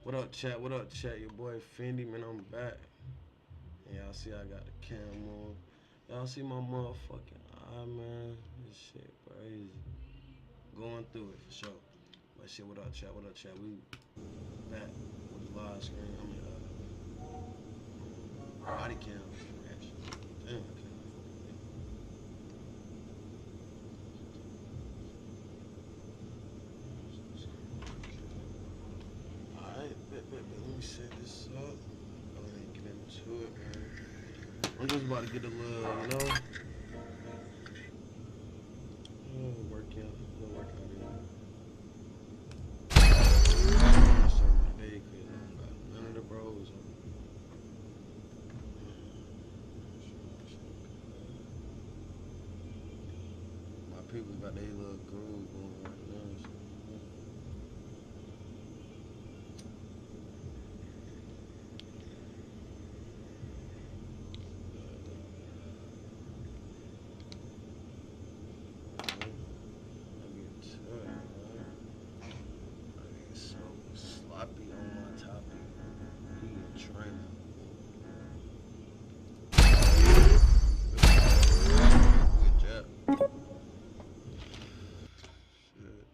What up, chat? What up, chat? Your boy Fendii, man, I'm back. And y'all see I got the cam on. Y'all see my motherfucking eye, man? This shit crazy. Going through it for sure. But shit, what up, chat? What up, chat? We back with the live screen. I mean, body cam. Actually. Damn, I can't. Alright, bet. Let me set this up. I'm gonna get into it, man. I'm just about to get a little, workout. Little workout in. Server today, cause I don't got none of the bros on. My people got their little groove going right now. So. Sloppy on my topic. He a trainer. Good job. Shit.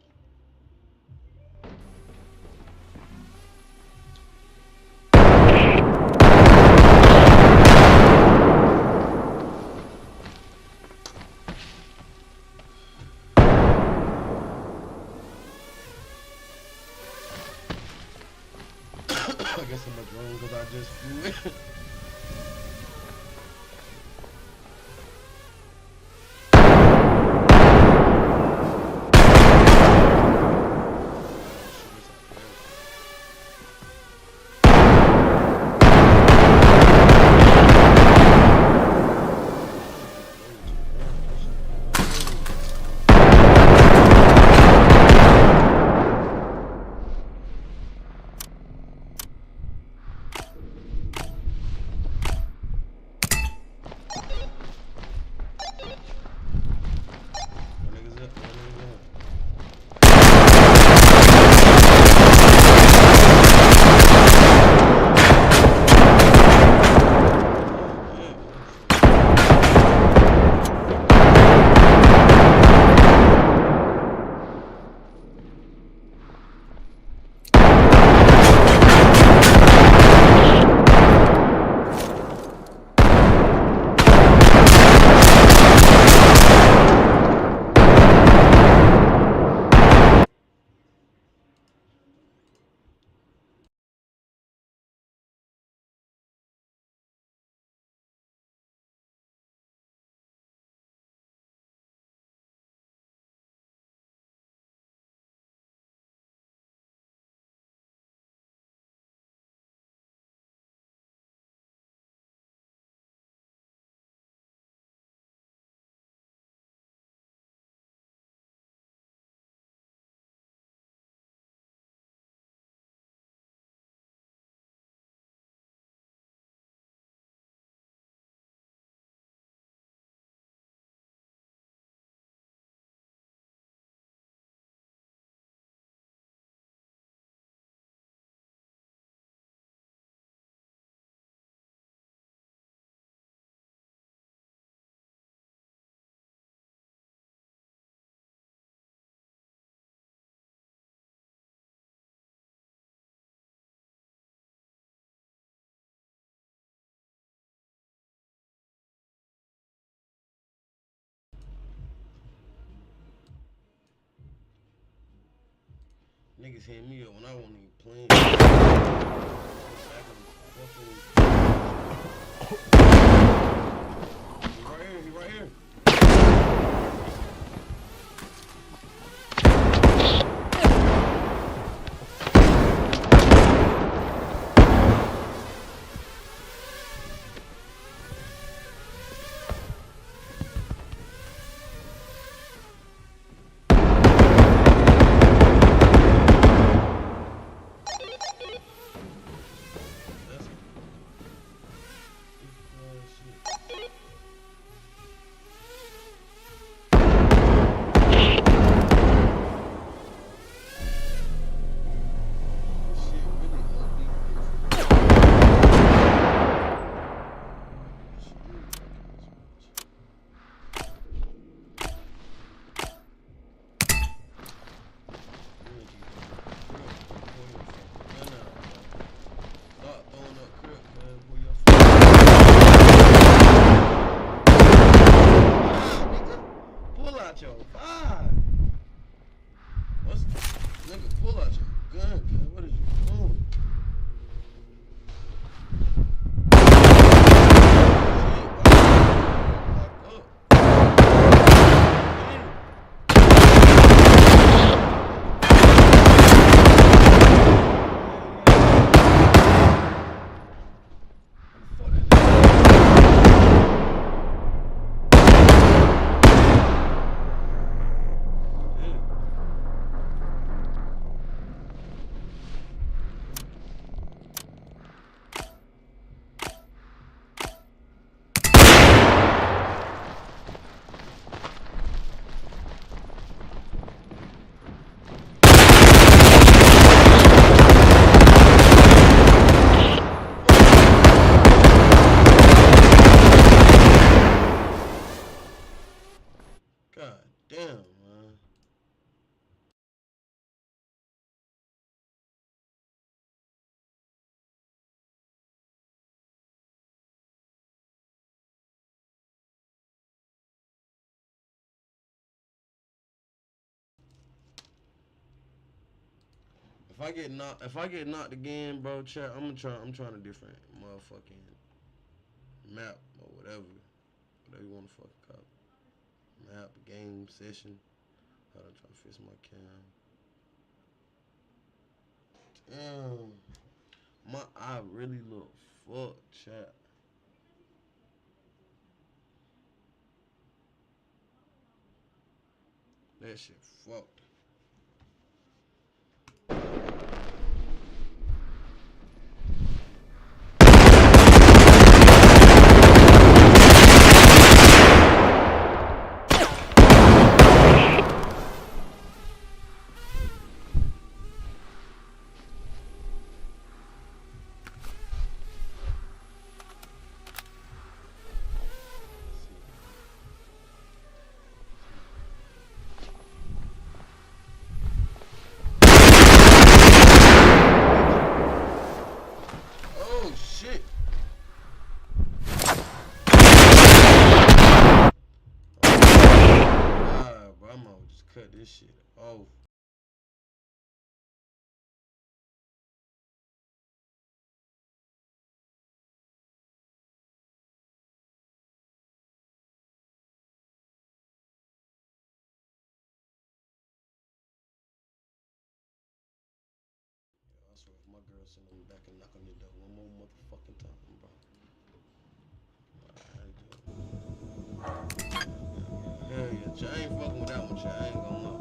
I guess I'm a drone because I just flew it. Niggas hit me up when I wasn't even playing. He right here. That's if I get knocked again, bro, chat, I'm trying a different motherfucking map or whatever you want to fucking call it. Map, game, session. Hold on, trying to fix my cam. Damn, my eye really look fucked, chat. That shit fucked. Oh shit. God, bro, I'm gonna just cut this shit off. I swear, if my girl send me back and knock on your door one more motherfucking time, bro. Hell yeah, chat. I ain't fucking with that one, chat. I ain't gonna lie.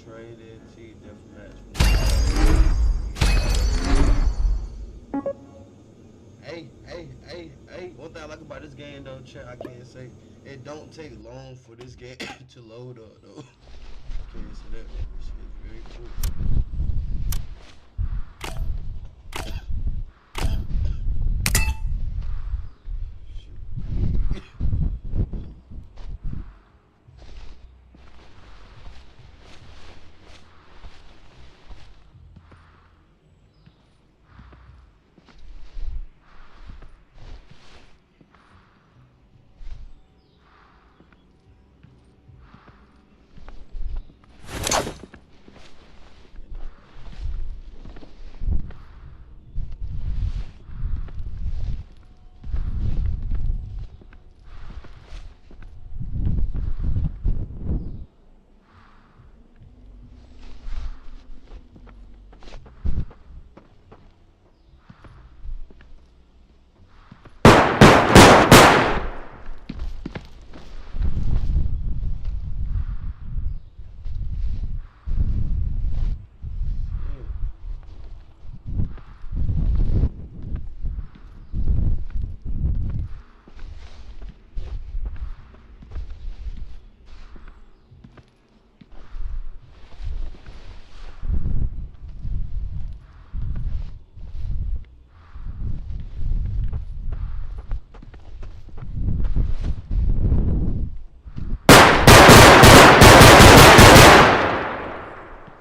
Traded T deathmatch. Hey. One thing I like about this game though, chat, I can't say it don't take long for this game to load up though. Can't say that. This shit is very cool.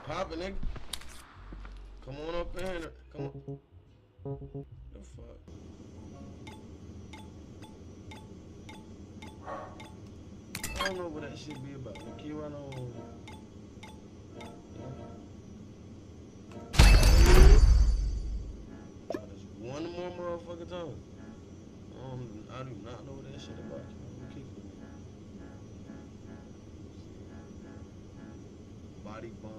Pop it, nigga. Come on up in here. Come on. The fuck? I don't know what that shit be about. You keep right on. Try this one more motherfucking time. I do not know what that shit about. Keep it. Body bomb.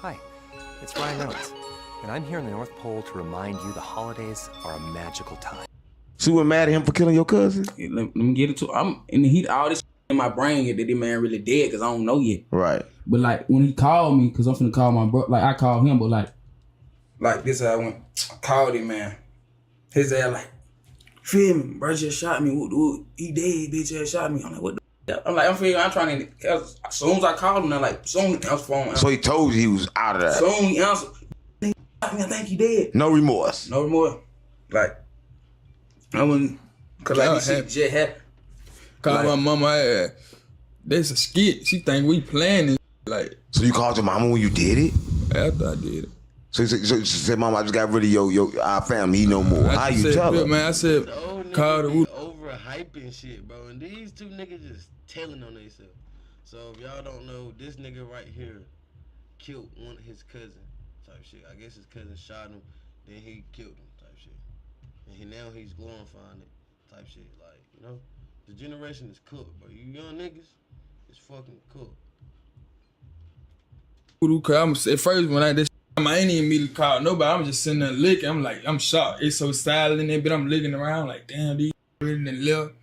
Hi, it's Ryan Reynolds, and I'm here in the North Pole to remind you the holidays are a magical time. So you were mad at him for killing your cousin? Yeah, let me get it to. I'm in the heat. All this in my brain yet that this man really dead because I don't know yet. Right. But like when he called me, because I'm finna call my bro. Like I called him, but like this how I went. I called him, man. His ass like, feel me, bro just shot me. He dead, bitch ass shot me. I'm like, what the? I'm like, I'm trying to. As soon as I called him, I'm like, soon as the phone. So he told you he was out of that. Soon he answered. I think he dead. No remorse. No remorse. Like I wouldn't. Cause like this shit just happened. Call Like, my mama. That's a skit. She think we planning. Like So you called your mama when you did it? after I did it. So she said, "Mama, I just got rid of our family. He no more." How you said, tell her? Man, I said, The old call the niggas be overhyping shit, bro. And these two niggas just telling on themselves. So if y'all don't know, this nigga right here killed his cousin type shit. I guess his cousin shot him, then he killed him type shit. And now he's glorifying it type shit. Like, you know, the generation is cooked, bro. You young niggas, it's fucking cooked. At first when I did, I ain't even immediately called nobody. I'm just sitting there looking. I'm like, I'm shocked. It's so silent in there, but I'm looking around like, damn, these in and left.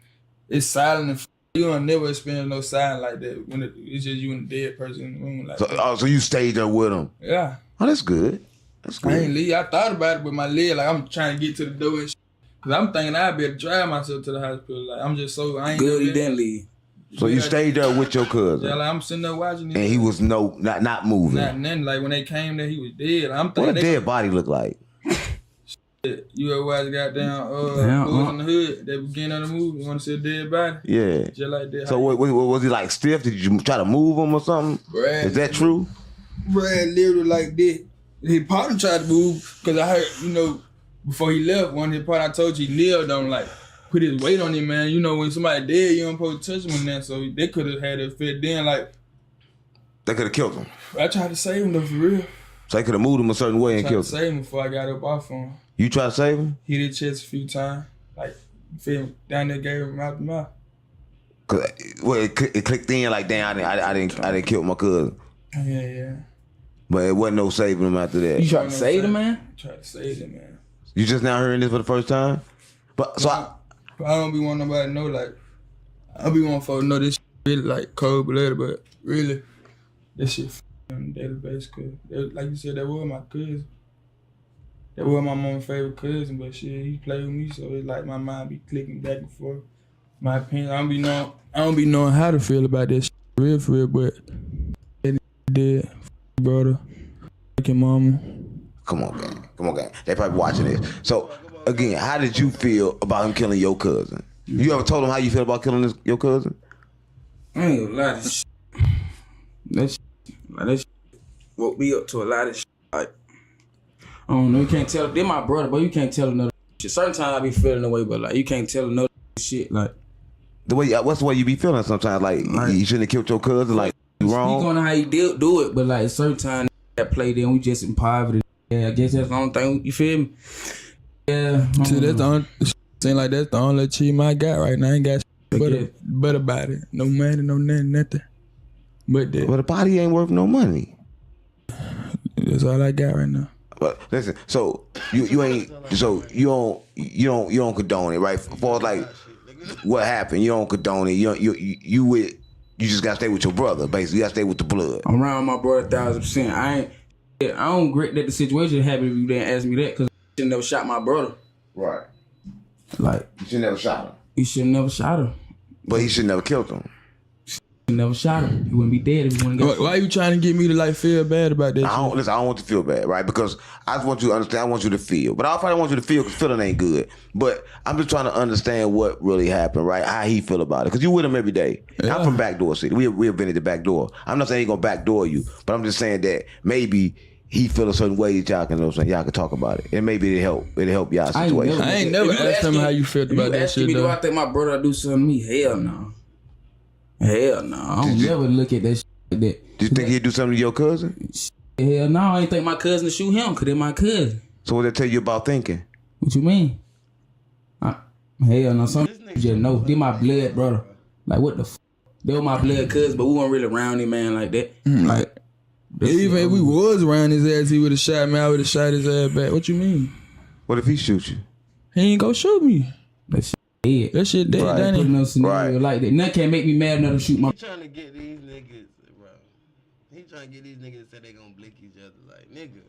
It's silent. And you don't never experience no silence like that when it's just you and the dead person in the room. Like So you stayed there with him? Yeah. Oh, that's good. That's good. I ain't leave. I thought about it with my leg. Like I'm trying to get to the door and shit. Cause I'm thinking I'd be able to drive myself to the hospital. Like I'm just so I ain't good he didn't leave. So you stayed there with your cousin? Yeah, like I'm sitting there watching it. And he was not moving. Nothing. Like when they came there, he was dead. I'm What thinking a dead body look like? You ever watch goddamn Boys in the Hood, the beginning of the movie? You want to see a dead body? Yeah. Just like that. So what was he like stiff? Did you try to move him or something? Brad, Is that true? Brad literally like that. He probably tried to move because I heard, before he left, one of his part I told you he kneeled on like put his weight on him, man. You know when somebody dead, you don't supposed to touch him and that. So they could have had it fit then. Like They could have killed him. I tried to save him though for real. So they could have moved him a certain way and Tried to killed him. save him before I got up off him. You tried to save him? Hit his chest a few times, like feel me? Down there gave him mouth to mouth. Cause it clicked in like damn. I didn't kill my cousin. Yeah. But it wasn't no saving him after that. You tried to save the man? Tried to save him, man. You just now hearing this for the first time? But so I don't be wanting nobody to know, like, I be wanting folks to know this shit really, like, cold blooded, but really, this shit on a daily basis, cause, like you said, that was my cousin. That was my mama's favorite cousin, but shit, he played with me, so it's like my mind be clicking back and forth. My opinion, I don't be knowing how to feel about this shit, for real, but that dead, brother, fucking mama. Come on, gang. They probably watching this. So again, how did you feel about him killing your cousin? You ever told him how you feel about killing your cousin? I ain't gonna lie, that shit woke me up to a lot of shit. Like, I don't know, you can't tell. They're my brother, but you can't tell another shit. Certain times I be feeling the way, but like you can't tell another shit. Like What's the way you be feeling sometimes? Like you shouldn't have killed your cousin. Like you wrong. Speak on how you do it, but like certain times that play then we just in poverty. Yeah, I guess that's the only thing. You feel me? Yeah. See, that's the only. Seem like that's the only achievement I got right now. I ain't got shit but about it. No money, no nothing. But that. But the body ain't worth no money. That's all I got right now. But listen, so you ain't, so you don't condone it, right? For like what happened, you don't condone it. You just gotta stay with your brother, basically. You gotta stay with the blood. I'm around my brother 1,000%. I don't regret that the situation happened if you didn't ask me that, because I should never shot my brother. Right. Like You should never shot him. you should never shot him. But he should never killed him. You never shot him. He wouldn't be dead if he wouldn't get. Why you trying to get me to like feel bad about that? I don't want you to feel bad, right? Because I just want you to understand. I want you to feel, but I probably want you to feel because feeling ain't good. But I'm just trying to understand what really happened, right? How he feel about it, because you with him every day. Yeah. I'm from Backdoor City. We've been at the Backdoor. I'm not saying he gonna backdoor you, but I'm just saying that maybe he feel a certain way that y'all can, y'all can talk about it, and maybe it'll help y'all situation. I ain't never asked him how you felt about that shit. Do I think my brother do something to me? Hell no. Hell no. I don't never look at that shit like that. Do you think he'd do something to your cousin? Hell no. I ain't think my cousin to shoot him because they're my cousin. So what they tell you about thinking? What you mean? Hell no. Some just know. They my blood brother. Like what the f***? They were my blood cousin, but we weren't really around him, man, like that. Like Even if we was around his ass, he would have shot me. I would have shot his ass back. What you mean? What if he shoot you? He ain't go shoot me. That shit dead. That shit dead, Right. Danny. Put no scenario Right. like that. Nothing can't make me mad enough to shoot my. He trying to get these niggas, bro. He trying to get these niggas to say they gonna blick each other. Like, nigga.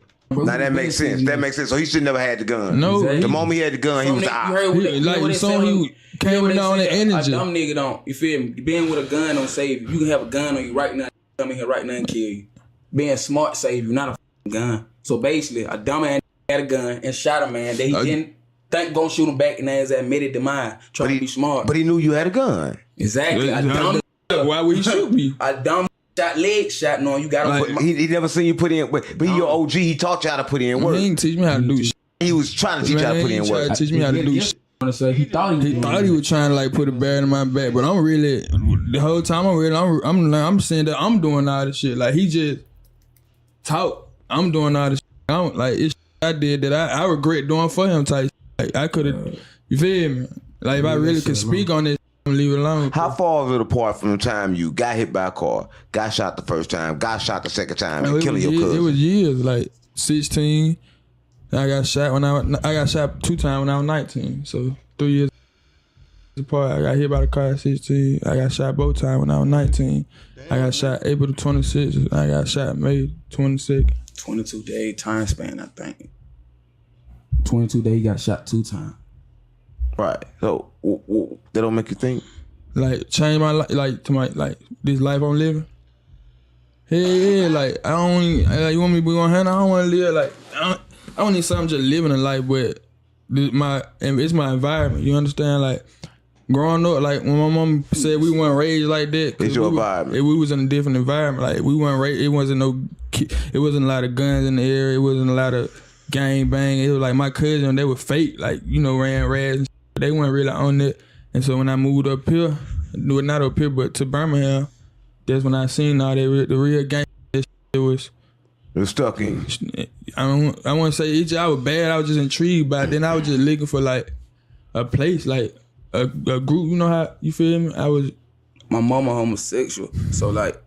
Now that makes sense. That makes sense. So he should never had the gun. No. Exactly. The moment he had the gun, he was You out. heard what they- He- you know like, what they soon say he when- came you know what they down say? the energy. A dumb nigga don't. You feel me? Being with a gun don't save you. You can have a gun on you right now. Come in here right now and kill you. Being smart save you, not a gun. So basically, a dumb man had a gun and shot a man that he didn't think gonna shoot him back, and that's admitted demise. Trying to be smart. But he knew you had a gun. Exactly. A dumb. Why would he shoot me? A dumb shot, leg shot. No, you gotta Like, put my. He never seen you put in, but he your OG. He taught you how to put in work. He ain't teach me how to do shit. He was trying to teach you how to put in He tried work. to teach me how to do shit. So he thought he Thought he was trying to like put a bear in my back, but I'm really the whole time I'm saying that I'm doing all this shit. Like he just talk, I'm doing all this shit. I'm like it's shit I did that I regret doing for him type. Like I could have, you feel me? Like if I really could speak on this, I'm leave it alone. How far is it apart from the time you got hit by a car, got shot the first time, got shot the second time, and killing your cousin? It was years, like 16. I got shot I got shot 2 times when I was 19. So 3 years apart. I got hit by the car at 16. I got shot both times when I was 19. I got shot April the 26th. I got shot May 26th. 22-day time span, I think. 22 days, he got shot 2 times. Right. So that don't make you think. Like change my life, like to my like this life I'm living. Yeah, like I don't like you want me to be on hand. I don't want to live like I don't need something just living a life, but it's my environment. You understand? Like growing up, like when my mom said we weren't raised like that. It's your environment. We was in a different environment. Like we weren't raised. It wasn't a lot of guns in the area. It wasn't a lot of gang bang. It was like my cousin, they were fake. Like ran rads. And they weren't really on it. And so when I moved up here, not up here, but to Birmingham, that's when I seen all the real gang. It was stuck in. I want to say I was bad. I was just intrigued by it. Then I was just looking for like a place, like a group. You know how you feel me? My mama homosexual, so like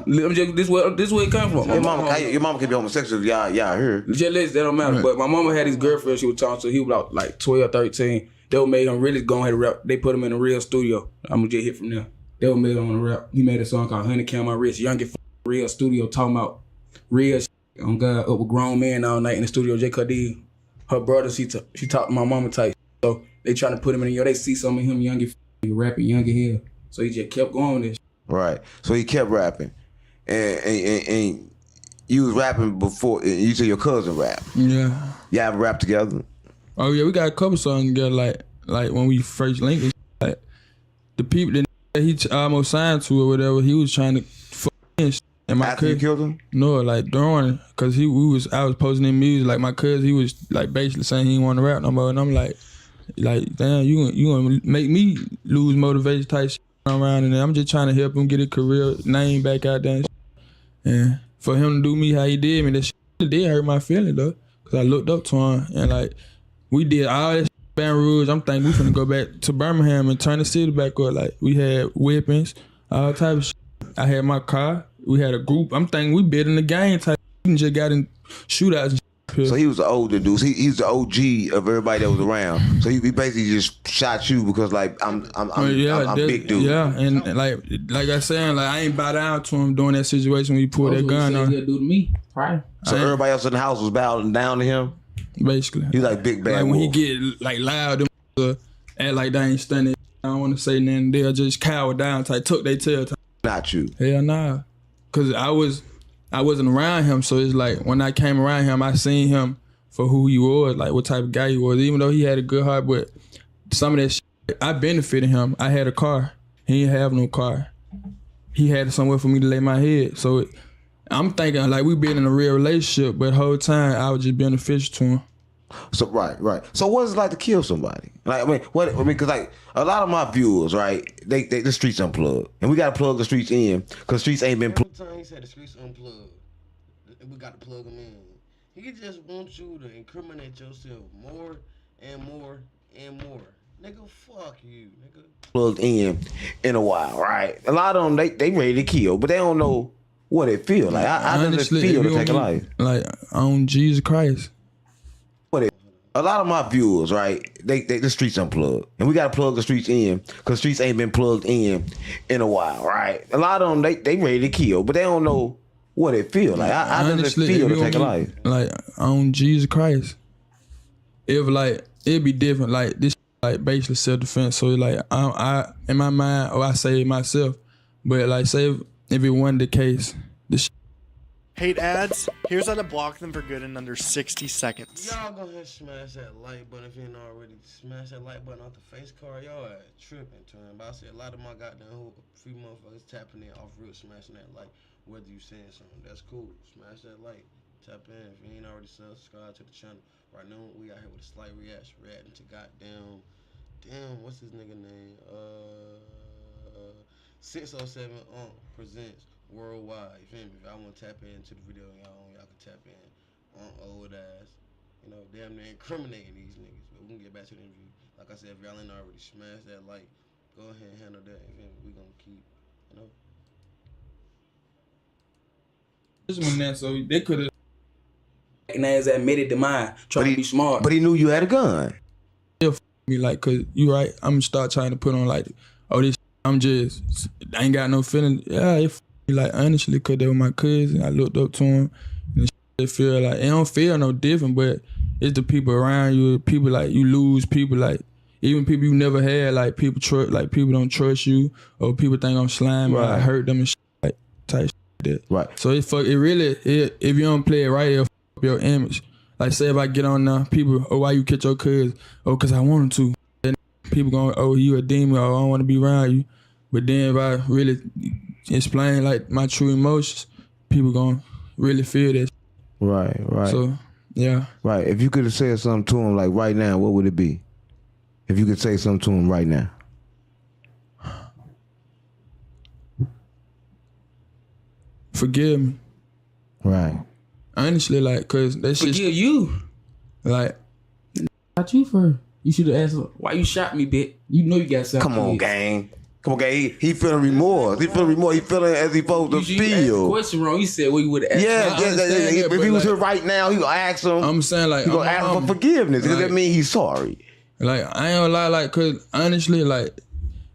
this where it come from. Your mama can be homosexual. Y'all here. That don't matter. Right. But my mama had his girlfriend she was talking to. He was like 12, 13. They were made him really go ahead and rap. They put him in a real studio. I'm gonna just hit from there. They were made him on the rap. He made a song called Honey Count My Wrist. Youngin real studio talking about real shit. On God up with grown men all night in the studio. J. Cuddy, her brother, she talked to my mama type. So they trying to put him in they see some of him Youngin rapping Youngin here. So he just kept going this. Right. So he kept rapping, and you was rapping before. You said your cousin rap. Yeah. Y'all ever rap together? Oh yeah, we got a couple songs together. Like when we first linked, and like the people that he almost signed to or whatever, he was trying to fuck and shit. And my After you killed him? No, like during, cause I was posting in music. Like my cousin, he was like basically saying he didn't want to rap no more, and I'm like damn, you gonna make me lose motivation type shit around, and I'm just trying to help him get a career name back out there. And for him to do me how he did me, that shit did hurt my feelings though, cause I looked up to him and like we did all that. Baton Rouge, I'm thinking we finna go back to Birmingham and turn the city back up. Like we had weapons, all type of shit. I had my car. We had a group. I'm thinking we bid in the game type. We just got in shootouts and shit. So he was the older dude. He's the OG of everybody that was around. So he basically just shot you because like I'm big dude. Yeah, and like I said, like I ain't bow down to him during that situation when he pulled that gun on. He'll do to me, right? So everybody else in the house was bowing down to him. Basically, He like big bad. like when wolf. he get like loud, them act like they ain't stunning. I don't want to say nothing. They'll just cower down type. Took they tail type. Not you. Hell nah. Cause I wasn't around him, so it's like when I came around him, I seen him for who he was, like what type of guy he was. Even though he had a good heart, but some of that shit, I benefited him. I had a car. He didn't have no car. He had somewhere for me to lay my head. So I'm thinking like we been in a real relationship, but the whole time I was just beneficial to him. So right. So what is it like to kill somebody? Like because like a lot of my viewers, right? They the streets unplugged, and we gotta plug the streets in because streets ain't been plugged. Every time he said the streets unplugged, we got to plug them in. He just wants you to incriminate yourself more and more and more. Nigga, fuck you, nigga. Plugged in a while, right? A lot of them they ready to kill, but they don't know what it feel like. How does it feel to take a life? Like on Jesus Christ. A lot of my viewers, right? They the streets unplugged, and we gotta plug the streets in because streets ain't been plugged in a while, right? A lot of them they ready to kill, but they don't know what it feel like. How does it feel to take a life? Like on Jesus Christ, it'd be different. Like this, like basically self defense. So like I in my mind, I save myself, but like say if it wasn't the case, this. Hate ads? Here's how to block them for good in under 60 seconds. Y'all go ahead and smash that like button if you ain't already. Smash that like button off the face card. Y'all are tripping, twin. But I see a lot of my goddamn free motherfuckers tapping in off real, smashing that like. Whether you saying something, that's cool. Smash that like. Tap in if you ain't already subscribed to the channel. Right now we out here with a slight reaction, reacting to damn, what's his nigga name? 607 presents worldwide. You feel me? If I want to tap into the video, y'all can tap in on old ass. You know, damn near incriminating these niggas. But we can get back to the interview. Like I said, if y'all ain't already smashed that like, go ahead and handle that. You feel me? We gonna keep, you know. This one that so they could have. And as admitted to mine, trying to be smart. But he knew you had a gun. Me like, cause you right. I'm gonna start trying to put on like, oh this. I'm just, I ain't got no feeling. Yeah, it me like honestly, cause they were my cousin. I looked up to him, and it feel like it don't feel no different, but it's the people around you. People like you lose people like even people you never had. Like people people don't trust you, or people think I'm slime. Right. I hurt them and shit, like type shit. Right. So it really if you don't play it right, it'll fuck up your image. Like say if I get on now, people, oh why you catch your cousin? Oh cause I wanted to. Then people going, oh you a demon, oh I don't want to be around you. But then if I really explain like my true emotions, people gonna really feel that. Right. So yeah. Right. If you could have said something to him like right now, what would it be? If you could say something to him right now. Forgive me. Right. Honestly, like, cause that shit. Forgive you. Like, Not you first. You should have asked him, Why you shot me, bitch? you know you got something. Come on, gang. He feeling remorse. He feeling as he supposed to You asked the feel. question wrong. You said what you would have asked. Yeah. that, If but he was like- here right now, he gonna ask him. I'm saying like, He gonna ask him for forgiveness because that means he's sorry. Like I ain't gonna lie, like, cause honestly, like,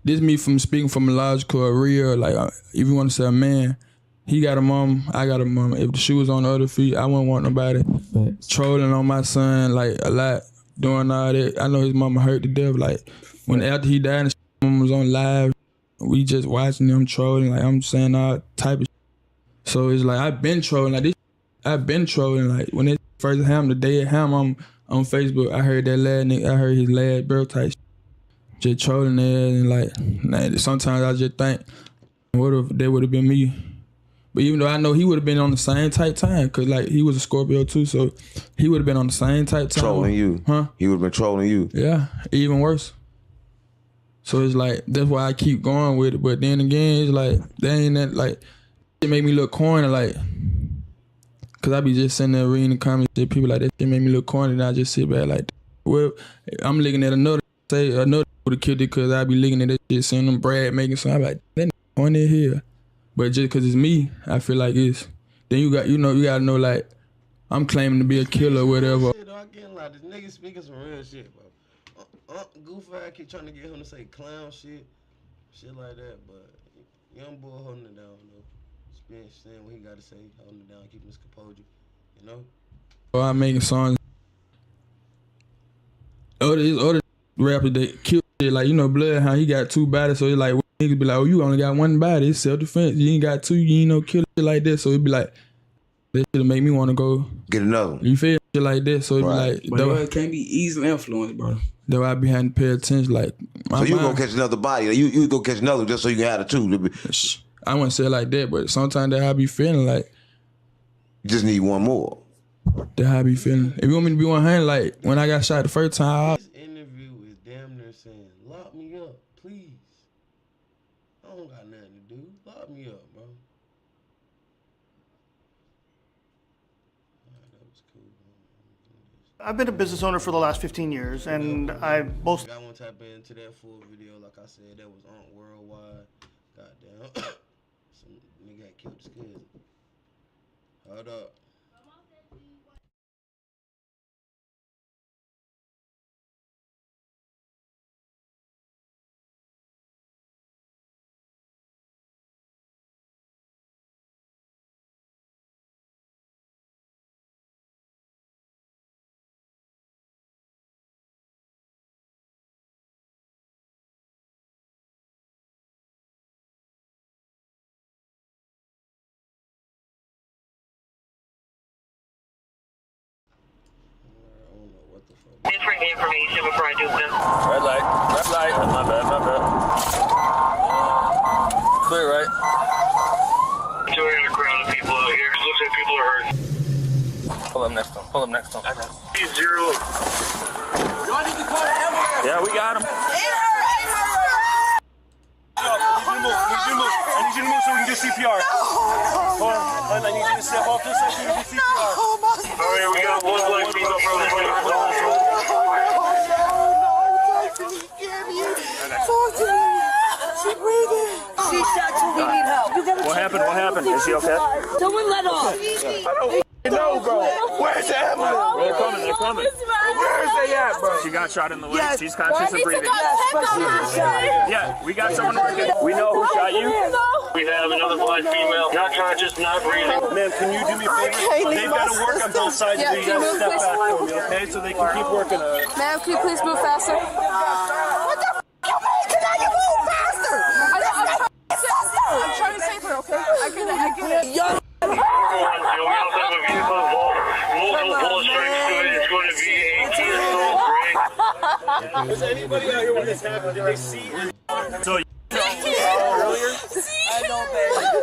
this me from speaking from a logical, or real, like, if you want to say a man, he got a mom, I got a mom. If the shoe was on the other feet, I wouldn't want nobody trolling on my son, like, a lot, doing all that. I know his mama hurt to death. Like, when after he died, his mom was on live, we just watching him trolling. Like, I'm saying all type of shit. So it's like, I've been trolling. Like, Like, when it first happened, the day it happened, I'm on Facebook, I heard that last nigga, I heard his last bro type shit. Just trolling there, and like, sometimes I just think, what if that would have been me? But even though I know he would have been on the same type time, cause like he was a Scorpio too, so he would have been on the same type time. Trolling you. Huh? He would have been trolling you. Yeah, even worse. So it's like, that's why I keep going with it. But then again, it's like, that ain't that, like, it make me look corny, like, cause I be just sitting there reading the comments, shit, people like that, it make me look corny, and I just sit back like, well, I'm looking at another would have killed it, cause I be looking at that shit, seeing them Brad making something, I'm like, that corny here. But just cause it's me, I feel like it's, then you gotta know, like, I'm claiming to be a killer or whatever. Shit, I can't lie. This nigga speaking some real shit, bro. Goofy, I keep trying to get him to say clown shit like that, but young boy holding it down, though. Saying what he got to say, holding it down, keeping his composure, you know? I'm making songs. Other rappers, they kill shit, like, you know, Bloodhound, he got 2 bodies, so it's like, niggas be like, oh, you only got 1 body, it's self-defense, you ain't got 2, you ain't no killer, shit like that, so it be like, that shit'll make me want to go Get another one. You feel shit like that, so it Right. be like, But it can't be easily influenced, bro. though I be having to pay attention, like, my So you mind- gonna catch another body. You go catch another one just so you can have the 2. You I wouldn't say it like that, but sometimes that I be feeling like, just need 1 more. that I be feeling. If you want me to be 100, like, when I got shot the first time, This interview is damn near saying, lock me up, please. I don't got nothing to do. Lock me up, bro. Alright, that was cool. I've been a business owner for the last 15 years, and I most I want to tap into that full video. Like I said, that was on worldwide. Goddamn. Some nigga had killed his cousin. Hold up. I don't know what the fuck. Entering the information before I do this. Red light. Red light. My bad. My bad. Clear, right? So we got a crowd of people out here. Looks like people are hurt. Pull up next to him. Pull up next to him. Zero. Yeah, we got him. I need you to move so we can do CPR. Hold on. I need you to step off this side so we can do CPR. Alright, we got one black female from the She's breathing. She shot you. We need help. What happened? What happened? Is he okay? Someone let off. No, bro. Where's the ambulance? They're coming. They're coming. Where is they at, bro? She got shot in the leg. Yes. She's conscious and breathing. Yes, Yeah, we got someone. We know who shot you. We have another black female, not conscious, not breathing. Ma'am, can you do me a favor? They've got to work on both sides. Yeah, So you got to can you step move back for me, okay? So they can keep working on it. Ma'am, can you please move faster? What the f*** you mean? Can I move faster? I'm trying to save her, okay? I get it. Young. We also have a vehicle involved. Multiple bullet strikes to it. It's going to be a Kia Soul Gray. Was anybody out here when this happened? Did they see? So you earlier?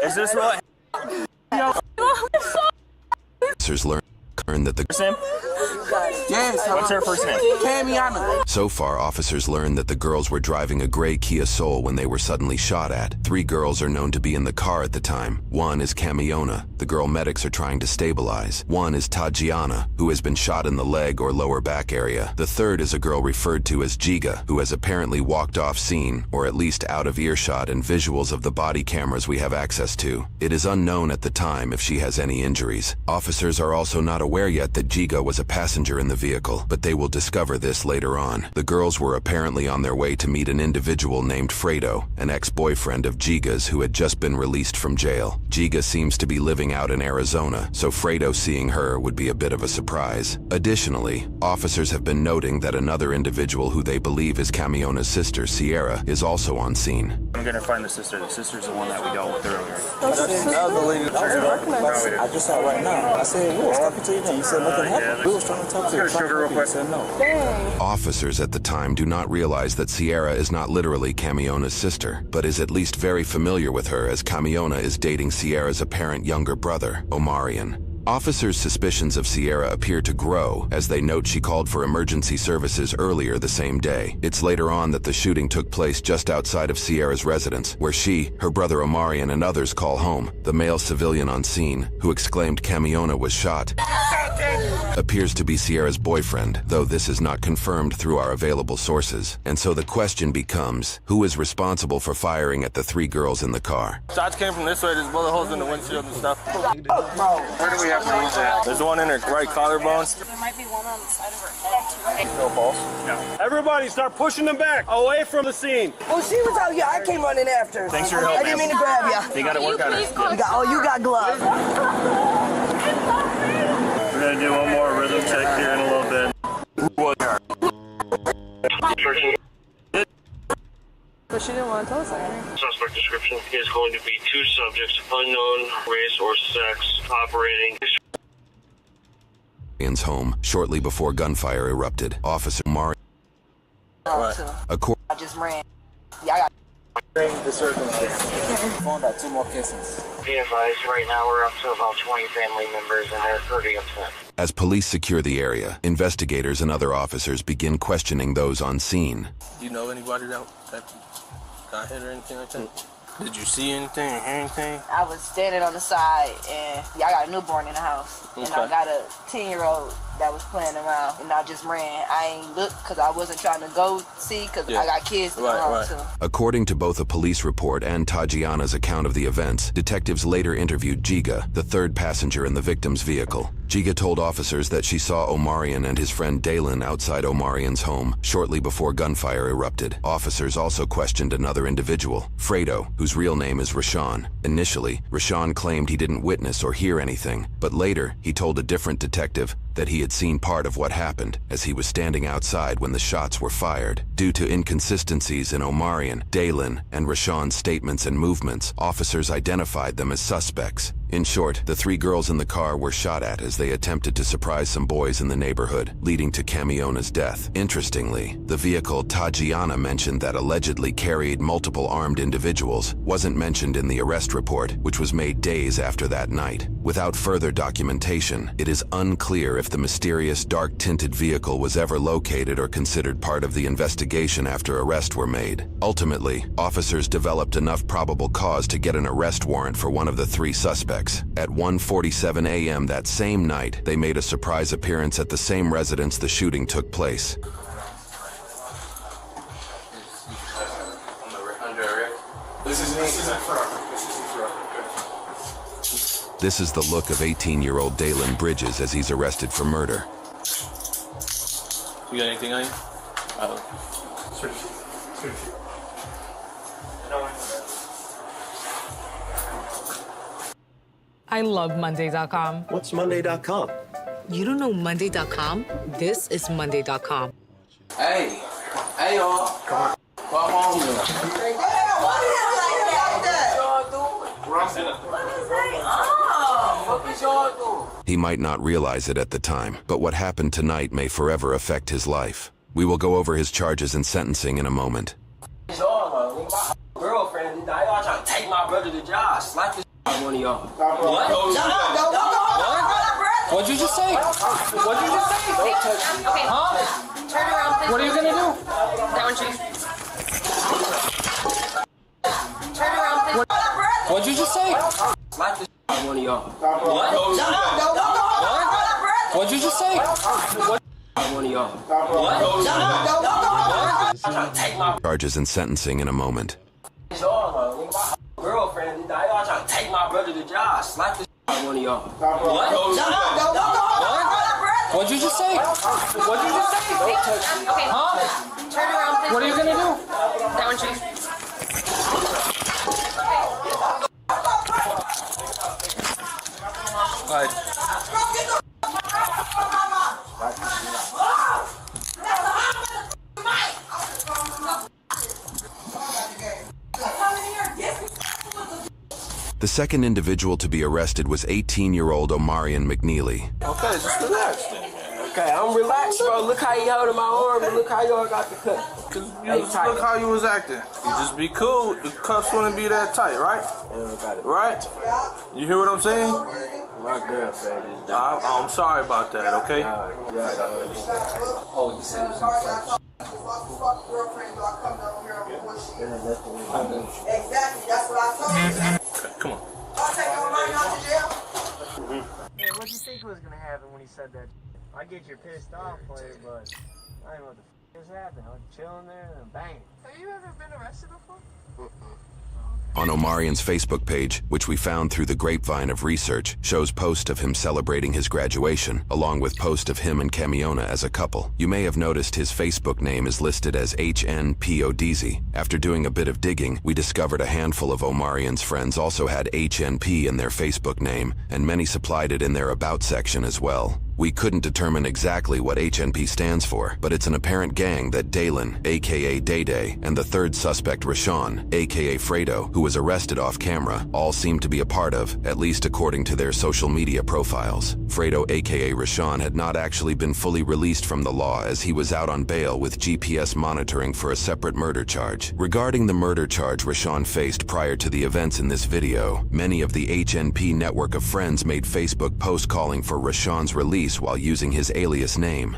Is this what? Officers learn that the Sam? Yes. What's her first name? Camiana. So far, officers learned that the girls were driving a gray Kia Soul when they were suddenly shot at. 3 girls are known to be in the car at the time. One is Camiona, the girl medics are trying to stabilize. One is Tajiana, who has been shot in the leg or lower back area. The third is a girl referred to as Giga, who has apparently walked off scene, or at least out of earshot and visuals of the body cameras we have access to. It is unknown at the time if she has any injuries. Officers are also not aware yet that Giga was a passenger in the vehicle, but they will discover this later on. The girls were apparently on their way to meet an individual named Fredo, an ex-boyfriend of Giga's who had just been released from jail. Giga seems to be living out in Arizona, so Fredo seeing her would be a bit of a surprise. Additionally, officers have been noting that another individual who they believe is Camiona's sister, Sierra, is also on scene. I'm gonna find the sister. The sister's the one that we dealt with earlier. That was the lady that I just saw it right now. I said, we was talking to you then. You said nothing happened. We was trying to talk to you. You said no. Officers at the time do not realize that Sierra is not literally Camiona's sister, but is at least very familiar with her as Camiona is dating Sierra's apparent younger brother, Omarion. Officers' suspicions of Sierra appear to grow as they note she called for emergency services earlier the same day. It's later on that the shooting took place just outside of Sierra's residence, where she, her brother Omarion, and others call home. The male civilian on scene, who exclaimed Camiona was shot, appears to be Sierra's boyfriend, though this is not confirmed through our available sources. And so the question becomes, who is responsible for firing at the 3 girls in the car? Shots came from this way. There's bullet holes in the windshield and stuff. Where do we have holes at? There's one in her right collarbone. There might be one on the side of her head, too. No balls? No. Everybody start pushing them back, away from the scene. Oh, she was out here. I came running after her. Thanks for your help, I didn't mean to grab ya. They got to work on it. You got gloves. We're going to do one more rhythm check here in a little bit. But she didn't want to tell us that. Suspect description is going to be 2 subjects, unknown race or sex, operating. Home shortly before gunfire erupted. Officer Mari. I just ran. Yeah, I got. The circumstance. Found out 2 more cases. Be advised, right now we're up to about 20 family members and they're pretty upset. As police secure the area, investigators and other officers begin questioning those on scene. Do you know anybody that got hit or anything like that? Did you see anything or hear anything? I was standing on the side, and I got a newborn in the house, and I got a 10-year-old that was playing around, and I just ran. I ain't looked because I wasn't trying to go see because I got kids to go home too. According to both a police report and Tajiana's account of the events, detectives later interviewed Giga, the third passenger in the victim's vehicle. Giga told officers that she saw Omarion and his friend Dalen outside Omarion's home shortly before gunfire erupted. Officers also questioned another individual, Fredo, whose real name is Rashawn. Initially, Rashawn claimed he didn't witness or hear anything, but later he told a different detective that he had seen part of what happened as he was standing outside when the shots were fired. Due to inconsistencies in Omarion, Dalen, and Rashawn's statements and movements, officers identified them as suspects. In short, the 3 girls in the car were shot at as they attempted to surprise some boys in the neighborhood, leading to Camiona's death. Interestingly, the vehicle Tajiana mentioned that allegedly carried multiple armed individuals wasn't mentioned in the arrest report, which was made days after that night. Without further documentation, it is unclear if the mysterious dark-tinted vehicle was ever located or considered part of the investigation after arrests were made. Ultimately, officers developed enough probable cause to get an arrest warrant for one of the 3 suspects. At 1:47 a.m. that same night, they made a surprise appearance at the same residence the shooting took place. This is the look of 18-year-old Dalen Bridges as he's arrested for murder. You got anything on you? I love Monday.com. What's Monday.com? You don't know Monday.com? This is Monday.com. Hey, y'all. Come on. Come home now. He might not realize it at the time, but what happened tonight may forever affect his life. We will go over his charges and sentencing in a moment. My girlfriend, y'all trying to take my brother to jail. Slap this one of y'all. What? What'd you just say? What'd you just say? Don't touch me. Okay. Huh? Turn around, please. What are you gonna do? That one, cheese. Turn around, please. What'd you just say? Slap this one of y'all. What? What'd you just say? What? One of y'all. What? Charges and sentencing in a moment. My girlfriend, y'all trying to take my brother to jail. Slap this one of y'all. What? What'd you just say? What'd you just say? Don't touch me. Okay. Huh? Turn around, please. What are you gonna do? That one, cheese. All right. The second individual to be arrested was 18-year-old Omarion McNeely. Okay, just relax then, man. Okay, I'm relaxed, bro. Look how he holding my arm and look how y'all got the cut. Look how you was acting. You just be cool. The cuffs wouldn't be that tight, right? Yeah, got it. Right? You hear what I'm saying? My girlfriend is I'm sorry about that, okay? Oh, you said Exactly, that's what I told you. Come on. I'll take your money out to jail. Hey, what'd you think was gonna happen when he said that? I get you pissed off, player, but I don't know what the f is happening. I was chilling there and bang. Have you ever been arrested before? On Omarion's Facebook page, which we found through the grapevine of research, shows post of him celebrating his graduation, along with post of him and Camiona as a couple. You may have noticed his Facebook name is listed as HNPODZ. After doing a bit of digging, we discovered a handful of Omarion's friends also had HNP in their Facebook name, and many supplied it in their About section as well. We couldn't determine exactly what HNP stands for, but it's an apparent gang that Dalen, aka Day Day, and the third suspect Rashawn, aka Fredo, who was arrested off camera, all seem to be a part of, at least according to their social media profiles. Fredo, aka Rashawn, had not actually been fully released from the law as he was out on bail with GPS monitoring for a separate murder charge. Regarding the murder charge Rashawn faced prior to the events in this video, many of the HNP network of friends made Facebook posts calling for Rashawn's release while using his alias name.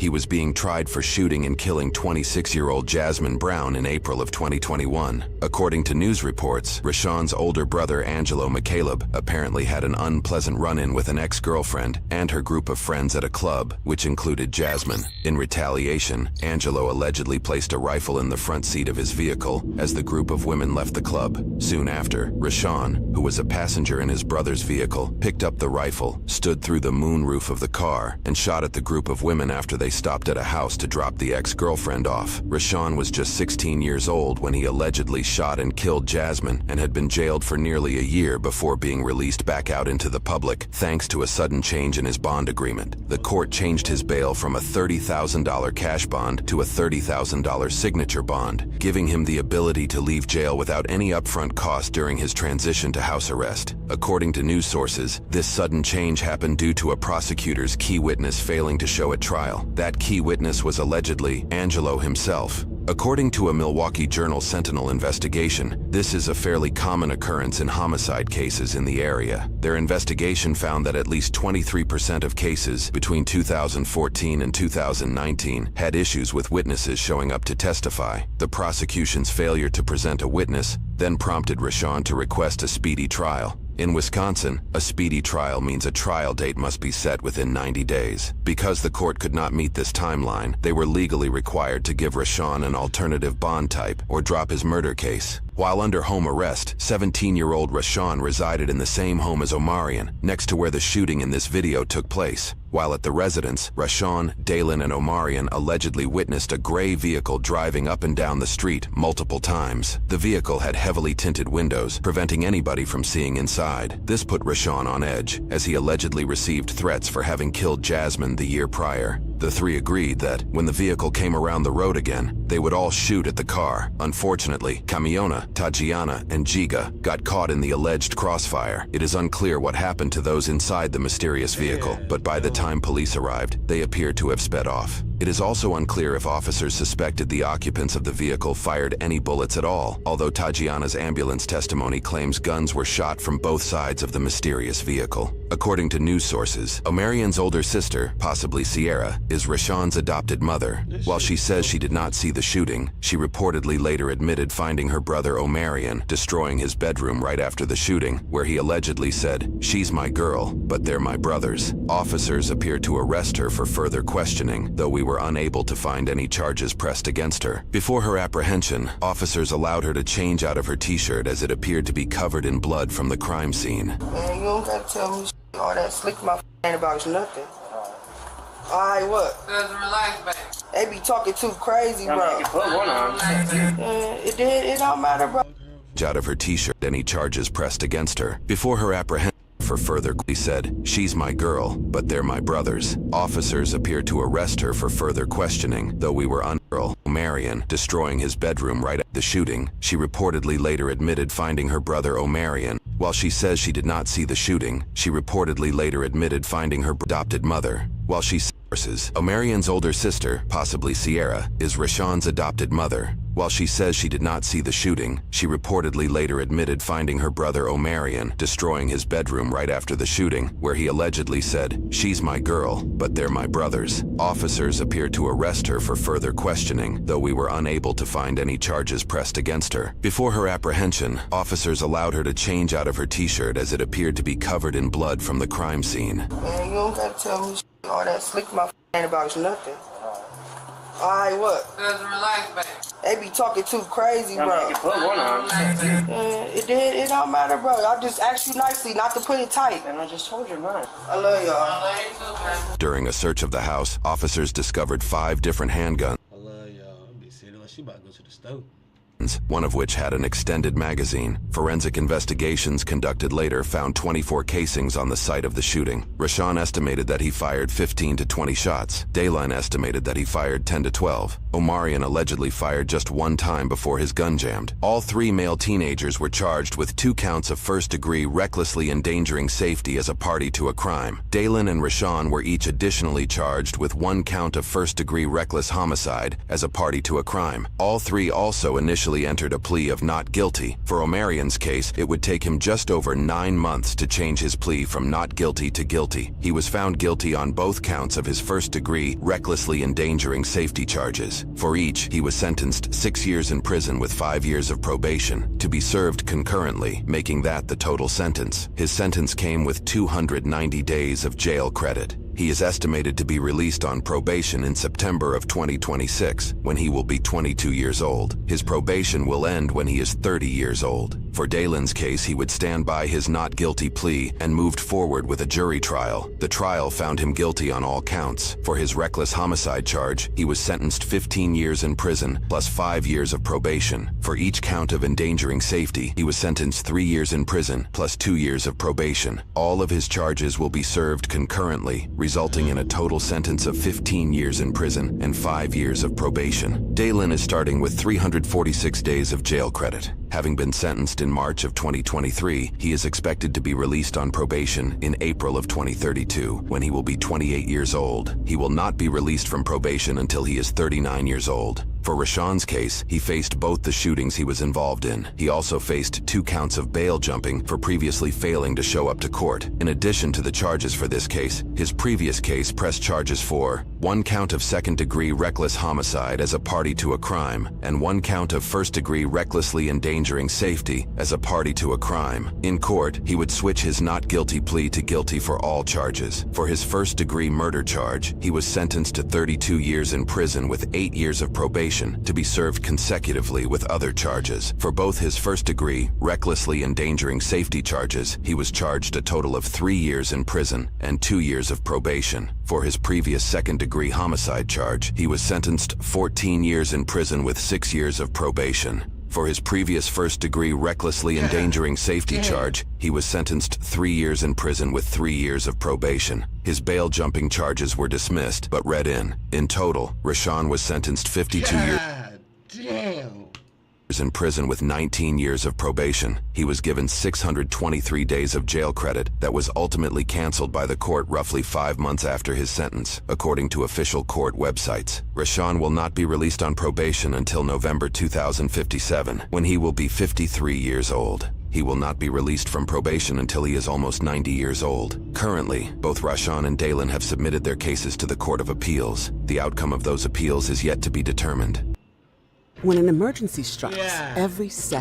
He was being tried for shooting and killing 26-year-old Jasmine Brown in April of 2021. According to news reports, Rashawn's older brother Angelo McCaleb apparently had an unpleasant run-in with an ex-girlfriend and her group of friends at a club, which included Jasmine. In retaliation, Angelo allegedly placed a rifle in the front seat of his vehicle as the group of women left the club. Soon after, Rashawn, who was a passenger in his brother's vehicle, picked up the rifle, stood through the moonroof of the car, and shot at the group of women after they stopped at a house to drop the ex-girlfriend off. Rashawn was just 16 years old when he allegedly shot and killed Jasmine and had been jailed for nearly a year before being released back out into the public thanks to a sudden change in his bond agreement. The court changed his bail from a $30,000 cash bond to a $30,000 signature bond, giving him the ability to leave jail without any upfront cost during his transition to house arrest. According to news sources, this sudden change happened due to a prosecutor's key witness failing to show at trial. That key witness was allegedly Angelo himself. According to a Milwaukee Journal Sentinel investigation, this is a fairly common occurrence in homicide cases in the area. Their investigation found that at least 23% of cases between 2014 and 2019 had issues with witnesses showing up to testify. The prosecution's failure to present a witness then prompted Rashawn to request a speedy trial. In Wisconsin, a speedy trial means a trial date must be set within 90 days. Because the court could not meet this timeline, they were legally required to give Rashawn an alternative bond type or drop his murder case. While under home arrest, 17-year-old Rashawn resided in the same home as Omarion, next to where the shooting in this video took place. While at the residence, Rashawn, Dalen, and Omarion allegedly witnessed a gray vehicle driving up and down the street multiple times. The vehicle had heavily tinted windows, preventing anybody from seeing inside. This put Rashawn on edge, as he allegedly received threats for having killed Jasmine the year prior. The three agreed that, when the vehicle came around the road again, they would all shoot at the car. Unfortunately, Camiona, Tajiana, and Giga got caught in the alleged crossfire. It is unclear what happened to those inside the mysterious vehicle, but by the time police arrived, they appeared to have sped off. It is also unclear if officers suspected the occupants of the vehicle fired any bullets at all, although Tajiana's ambulance testimony claims guns were shot from both sides of the mysterious vehicle. According to news sources, Omarion's older sister, possibly Sierra, is Rashawn's adopted mother. While she says she did not see the shooting, she reportedly later admitted finding her brother Omarion destroying his bedroom right after the shooting, where he allegedly said, "She's my girl, but they're my brothers." Officers appeared to arrest her for further questioning, though we were unable to find any charges pressed against her. Before her apprehension, officers allowed her to change out of her t-shirt as it appeared to be covered in blood from the crime scene. Man, you don't gotta tell me all that slick my ain't about nothing. Alright, what? Just relax, baby. They be talking too crazy, bro. You put one on. It don't matter, bro. Out of her t-shirt, any charges pressed against her. Before her apprehension for further, he said, "She's my girl, but they're my brothers." Officers appeared to arrest her for further questioning, though we were unable. Omarion destroying his bedroom right after the shooting. She reportedly later admitted finding her brother Omarion. While she says she did not see the shooting, she reportedly later admitted finding her adopted mother. While she sources, Omarion's older sister, possibly Sierra, is Rashawn's adopted mother. While she says she did not see the shooting, she reportedly later admitted finding her brother Omarion destroying his bedroom right after the shooting, where he allegedly said, "She's my girl, but they're my brothers." Officers appeared to arrest her for further questioning, though we were unable to find any charges pressed against her. Before her apprehension, officers allowed her to change out of her t-shirt as it appeared to be covered in blood from the crime scene. Man, you don't gotta tell me all that slick my ain't about nothing. Alright, what? Just relax, baby. They be talking too crazy, bro. You put one on. It don't matter, bro. I just asked you nicely not to put it tight. And I just told you not. I love y'all. I love you too, man. During a search of the house, officers discovered 5 different handguns. I love y'all. I be sitting like she about to go to the stove. One of which had an extended magazine. Forensic investigations conducted later found 24 casings on the site of the shooting. Rashawn estimated that he fired 15 to 20 shots. Dayline estimated that he fired 10 to 12. Omarion allegedly fired just one time before his gun jammed. All 3 male teenagers were charged with 2 counts of first-degree recklessly endangering safety as a party to a crime. Daylan and Rashawn were each additionally charged with 1 count of first-degree reckless homicide as a party to a crime. All 3 also initially eventually entered a plea of not guilty. For Omarion's case, it would take him just over 9 months to change his plea from not guilty to guilty. He was found guilty on both counts of his first-degree, recklessly endangering safety charges. For each, he was sentenced 6 years in prison with 5 years of probation, to be served concurrently, making that the total sentence. His sentence came with 290 days of jail credit. He is estimated to be released on probation in September of 2026, when he will be 22 years old. His probation will end when he is 30 years old. For Dalen's case, he would stand by his not guilty plea and moved forward with a jury trial. The trial found him guilty on all counts. For his reckless homicide charge, he was sentenced 15 years in prison plus 5 years of probation. For each count of endangering safety, he was sentenced 3 years in prison plus 2 years of probation. All of his charges will be served concurrently, resulting in a total sentence of 15 years in prison and 5 years of probation. Dalen is starting with 346 days of jail credit. Having been sentenced in March of 2023, he is expected to be released on probation in April of 2032, when he will be 28 years old. He will not be released from probation until he is 39 years old. For Rashawn's case, he faced both the shootings he was involved in. He also faced 2 counts of bail jumping for previously failing to show up to court. In addition to the charges for this case, his previous case pressed charges for 1 count of second-degree reckless homicide as a party to a crime, and 1 count of first-degree recklessly endangering safety as a party to a crime. In court, he would switch his not guilty plea to guilty for all charges. For his first-degree murder charge, he was sentenced to 32 years in prison with 8 years of probation to be served consecutively with other charges. For both his first-degree, recklessly endangering safety charges, he was charged a total of 3 years in prison and 2 years of probation. For his previous second-degree homicide charge, he was sentenced 14 years in prison with 6 years of probation. For his previous first-degree recklessly endangering safety charge, he was sentenced 3 years in prison with 3 years of probation. His bail jumping charges were dismissed, but read in. In total, Rashawn was sentenced 52 years in prison with 19 years of probation. He was given 623 days of jail credit that was ultimately canceled by the court roughly 5 months after his sentence, according to official court websites. Rashawn will not be released on probation until November 2057, when he will be 53 years old. He will not be released from probation until he is almost 90 years old. Currently, both Rashawn and Dalen have submitted their cases to the Court of Appeals. The outcome of those appeals is yet to be determined. When an emergency strikes, every second